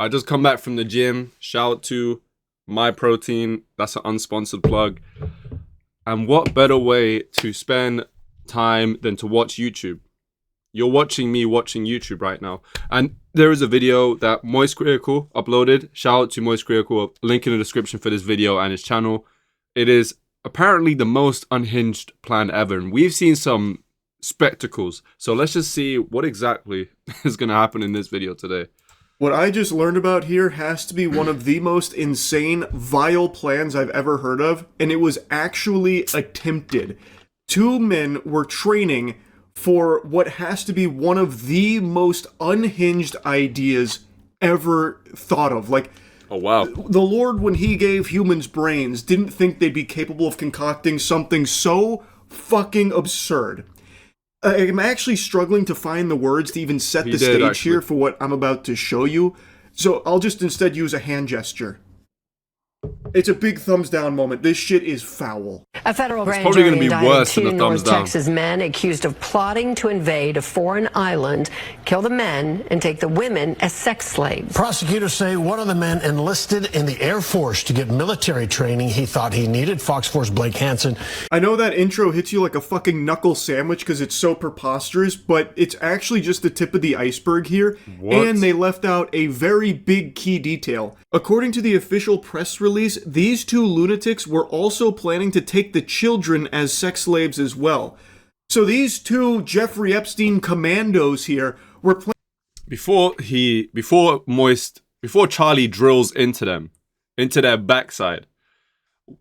I just come back from the gym. Shout out to My Protein. That's an unsponsored plug. And what better way to spend time than to watch YouTube? You're watching me watching YouTube right now. And there is a video that MoistCritical uploaded. Shout out to MoistCritical. Link in the description for this video and his channel. It is apparently the most unhinged plan ever. And we've seen some spectacles. So let's just see what exactly is going to happen in this video today. What I just learned about here has to be one of the most insane, vile plans I've ever heard of, and it was actually attempted. Two men were training for what has to be one of the most unhinged ideas ever thought of. Like, oh wow. The Lord, when he gave humans brains, didn't think they'd be capable of concocting something so fucking absurd. I'm actually struggling to find the words to even set the stage here for what I'm about to show you. So I'll just instead use a hand gesture. It's a big thumbs down moment. This shit is foul. A federal grand probably jury gonna be indicted worse than two the thumbs North down. Texas men accused of plotting to invade a foreign island, kill the men, and take the women as sex slaves. Prosecutors say one of the men enlisted in the Air Force to get military training he thought he needed. Fox 4's Blake Hansen. I know that intro hits you like a fucking knuckle sandwich because it's so preposterous, but it's actually just the tip of the iceberg here. What? And they left out a very big key detail. According to the official press release, these two lunatics were also planning to take the children as sex slaves as well. So these two Jeffrey Epstein commandos here were planning. Before Charlie drills into them, into their backside,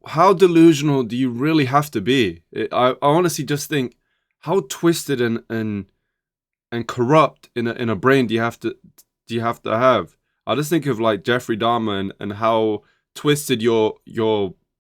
how delusional do you really have to be? I honestly just think, how twisted and corrupt in a brain do you have to have? I just think of like Jeffrey Dahmer and how twisted your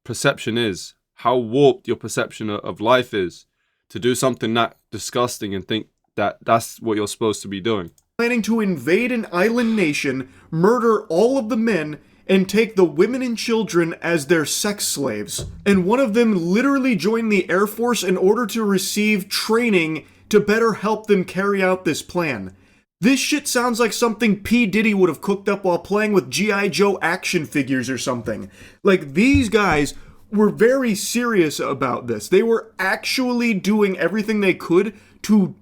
perception is, how warped your perception of life is, to do something that disgusting and think that that's what you're supposed to be doing. Planning to invade an island nation, murder all of the men, and take the women and children as their sex slaves. And one of them literally joined the Air Force in order to receive training to better help them carry out this plan. This shit sounds like something P. Diddy would have cooked up while playing with G.I. Joe action figures or something. Like, these guys were very serious about this. They were actually doing everything they could to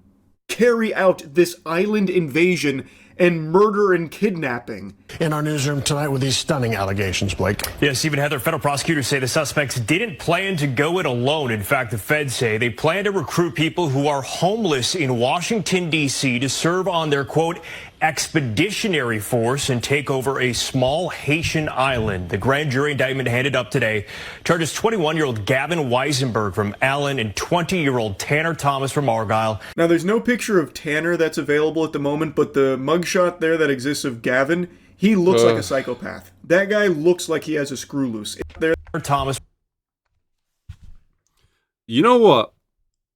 carry out this island invasion and murder and kidnapping. In our newsroom tonight with these stunning allegations, Blake. Yes, Stephen Heather, federal prosecutors say the suspects didn't plan to go it alone. In fact, the feds say they plan to recruit people who are homeless in Washington, D.C. to serve on their, quote, expeditionary force and take over a small Haitian island. The grand jury indictment handed up today charges 21-year-old Gavin Weisenberg from Allen and 20-year-old Tanner Thomas from Argyle. Now, there's no picture of Tanner that's available at the moment, but the mugshot there that exists of Gavin, he looks like a psychopath. That guy looks like he has a screw loose. Thomas. You know what?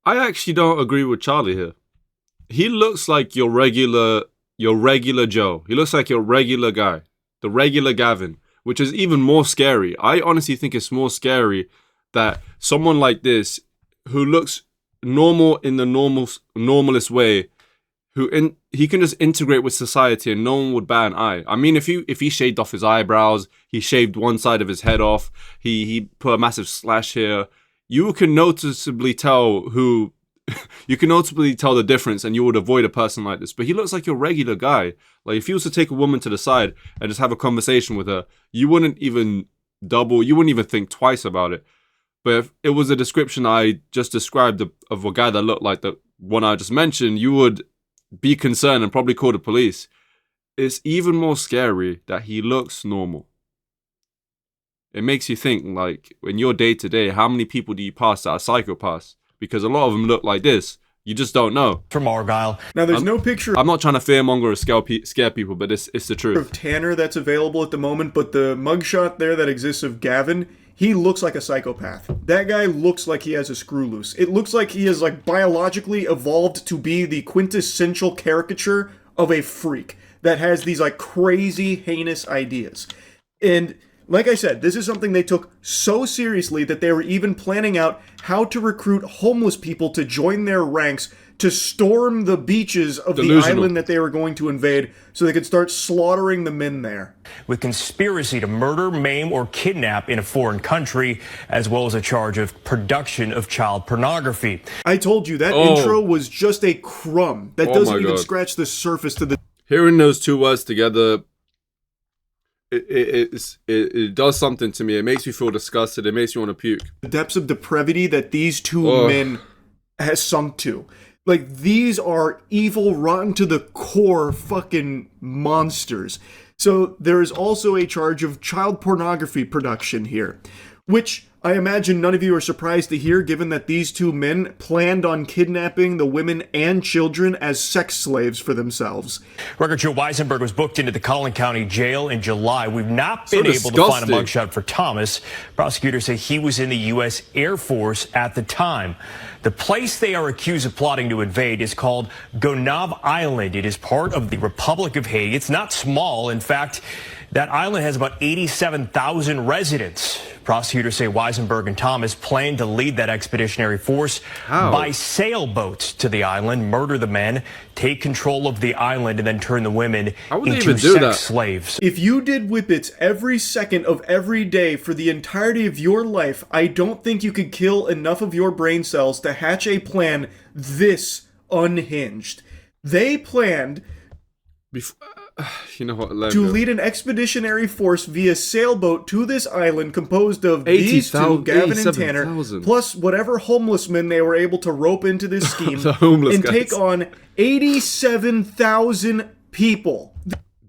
I actually don't agree with Charlie here. He looks like your regular Joe. He looks like your regular guy. The regular Gavin. Which is even more scary. I honestly think it's more scary that someone like this, who looks normal in the normalest way, he can just integrate with society and no one would bat an eye. I mean, if he shaved off his eyebrows, he shaved one side of his head off, he put a massive slash here, you can noticeably tell the difference and you would avoid a person like this. But he looks like your regular guy. Like, if he was to take a woman to the side and just have a conversation with her, you wouldn't even think twice about it. But if it was a description I just described of a guy that looked like the one I just mentioned, you would be concerned and probably call the police. It's even more scary that he looks normal. It makes you think, like, in your day-to-day, how many people do you pass that are psychopaths? Because a lot of them look like this. You just don't know. From Argyle. Now, there's no picture. I'm not trying to fearmonger or scare people, but it's the truth. Of Tanner that's available at the moment, but the mugshot there that exists of Gavin, he looks like a psychopath. That guy looks like he has a screw loose. It looks like he is like biologically evolved to be the quintessential caricature of a freak that has these like crazy, heinous ideas. And like I said, this is something they took so seriously that they were even planning out how to recruit homeless people to join their ranks to storm the beaches of the Delusional. island that they were going to invade so they could start slaughtering the men there. With conspiracy to murder, maim, or kidnap in a foreign country, as well as a charge of production of child pornography. I told you, that intro was just a crumb. That doesn't even scratch the surface to the... Hearing those two words together, it does something to me. It makes me feel disgusted. It makes me want to puke. The depths of depravity that these two men has sunk to. Like, these are evil, rotten to the core fucking monsters. So there is also a charge of child pornography production here, which I imagine none of you are surprised to hear, given that these two men planned on kidnapping the women and children as sex slaves for themselves. Record Joe Weisenberg was booked into the Collin County Jail in July. We've not been able to find a mugshot for Thomas. Prosecutors say he was in the U.S. Air Force at the time. The place they are accused of plotting to invade is called Gonav Island. It is part of the Republic of Haiti. It's not small. In fact, that island has about 87,000 residents. Prosecutors say Weisenberg and Thomas planned to lead that expeditionary force by sailboat to the island, murder the men, take control of the island, and then turn the women into sex slaves. If you did whippets every second of every day for the entirety of your life, I don't think you could kill enough of your brain cells to hatch a plan this unhinged. They planned... You know what? To lead an expeditionary force via sailboat to this island composed of these two, Gavin and Tanner, plus whatever homeless men they were able to rope into this scheme, and take on 87,000 people.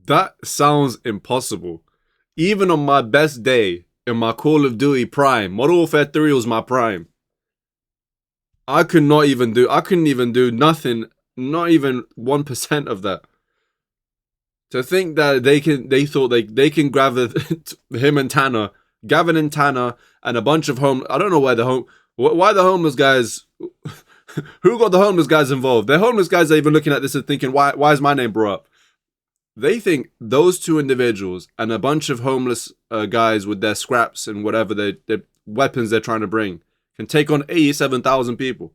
That sounds impossible. Even on my best day, in my Call of Duty prime, Modern Warfare 3 was my prime. I couldn't even do nothing, not even 1% of that. To think that they thought they can grab him and Tanner, Gavin and Tanner, and a bunch of I don't know why the homeless guys, who got the homeless guys involved? The homeless guys are even looking at this and thinking, why is my name brought up? They think those two individuals and a bunch of homeless guys with their scraps and whatever their weapons they're trying to bring can take on 87,000 people.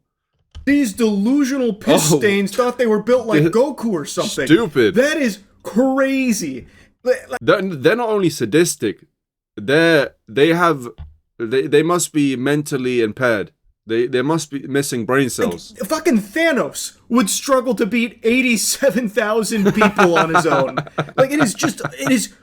These delusional piss stains thought they were built like Goku or something. Stupid. That is crazy. They're not only sadistic, they must be mentally impaired. They must be missing brain cells. Like, fucking Thanos would struggle to beat 87,000 people on his own. Like, it is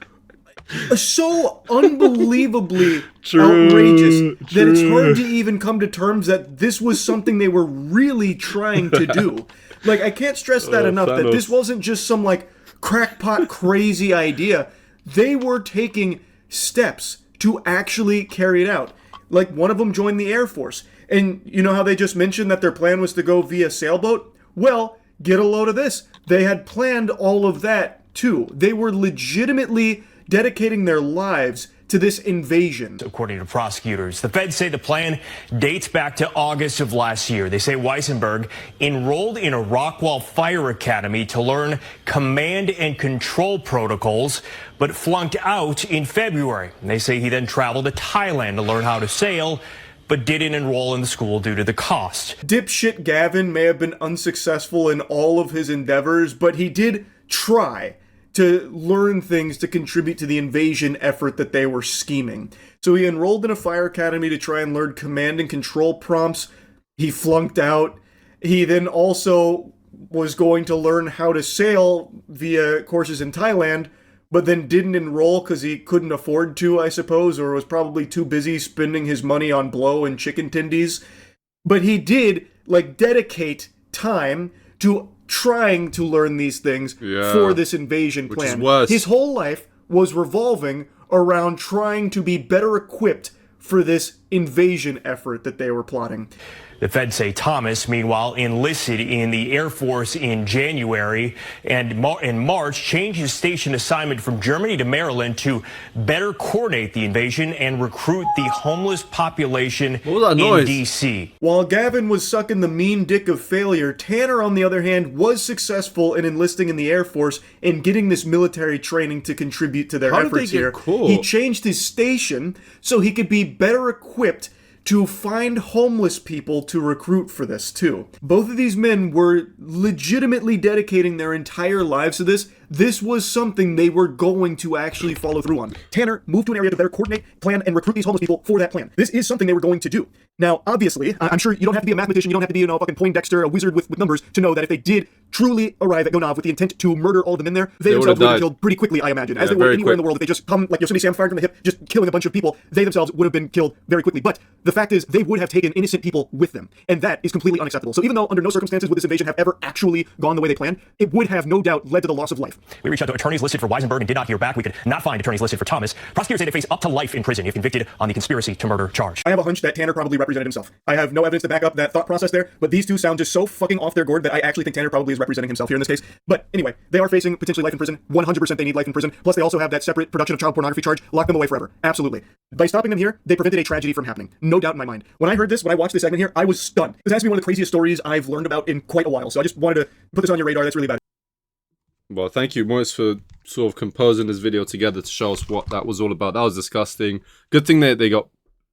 so unbelievably outrageous that it's hard to even come to terms that this was something they were really trying to do. Like, I can't stress that enough, that this wasn't just some, like, crackpot crazy idea. They were taking steps to actually carry it out. Like, one of them joined the Air Force. And you know how they just mentioned that their plan was to go via sailboat? Well, get a load of this. They had planned all of that too. They were legitimately dedicating their lives to this invasion. According to prosecutors, the feds say the plan dates back to August of last year. They say Weisenberg enrolled in a Rockwall Fire Academy to learn command and control protocols, but flunked out in February. And they say he then traveled to Thailand to learn how to sail, but didn't enroll in the school due to the cost. Dipshit Gavin may have been unsuccessful in all of his endeavors, but he did try to learn things to contribute to the invasion effort that they were scheming. So he enrolled in a fire academy to try and learn command and control prompts. He flunked out. He then also was going to learn how to sail via courses in Thailand, but then didn't enroll because he couldn't afford to, I suppose, or was probably too busy spending his money on blow and chicken tendies. But he did, like, dedicate time to trying to learn these things for this invasion plan. Which is worse. His whole life was revolving around trying to be better equipped for this invasion effort that they were plotting. The feds say Thomas, meanwhile, enlisted in the Air Force in January and in March changed his station assignment from Germany to Maryland to better coordinate the invasion and recruit the homeless population in D.C. While Gavin was sucking the mean dick of failure, Tanner, on the other hand, was successful in enlisting in the Air Force and getting this military training to contribute to their efforts here. He changed his station so he could be better equipped to find homeless people to recruit for this too. Both of these men were legitimately dedicating their entire lives to this. This was something they were going to actually follow through on. Tanner moved to an area to better coordinate, plan, and recruit these homeless people for that plan. This is something they were going to do. Now, obviously, I'm sure you don't have to be a mathematician, you don't have to be, fucking Poindexter, a wizard with numbers, to know that if they did truly arrive at Gonav with the intent to murder all the men there, they themselves would have been killed pretty quickly, I imagine. As they would anywhere in the world, if they just come, like Yosemite Sam fired from the hip, just killing a bunch of people, they themselves would have been killed very quickly. But the fact is, they would have taken innocent people with them. And that is completely unacceptable. So even though under no circumstances would this invasion have ever actually gone the way they planned, it would have no doubt led to the loss of life. We reached out to attorneys listed for Weisenberg and did not hear back. We could not find attorneys listed for Thomas. Prosecutors say they face up to life in prison if convicted on the conspiracy to murder charge. I have a hunch that Tanner probably represented himself. I have no evidence to back up that thought process there, but these two sound just so fucking off their gourd that I actually think Tanner probably is representing himself here in this case. But anyway, they are facing potentially life in prison. 100% they need life in prison. Plus they also have that separate production of child pornography charge. Lock them away forever. Absolutely. By stopping them here, they prevented a tragedy from happening. No doubt in my mind. When I heard this, when I watched this segment here, I was stunned. This has to be one of the craziest stories I've learned about in quite a while, so I just wanted to put this on your radar. That's really bad. Well, thank you, Moist, for sort of composing this video together to show us what that was all about. That was disgusting. Good thing that they're going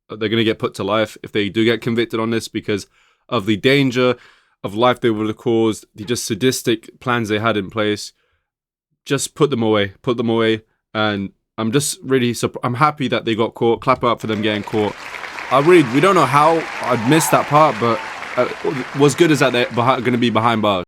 to get put to life if they do get convicted on this, because of the danger of life they would have caused, the just sadistic plans they had in place. Just put them away, and I'm just really I'm happy that they got caught. Clap up for them getting caught. We don't know how. I'd missed that part, but what's good is that they're going to be behind bars.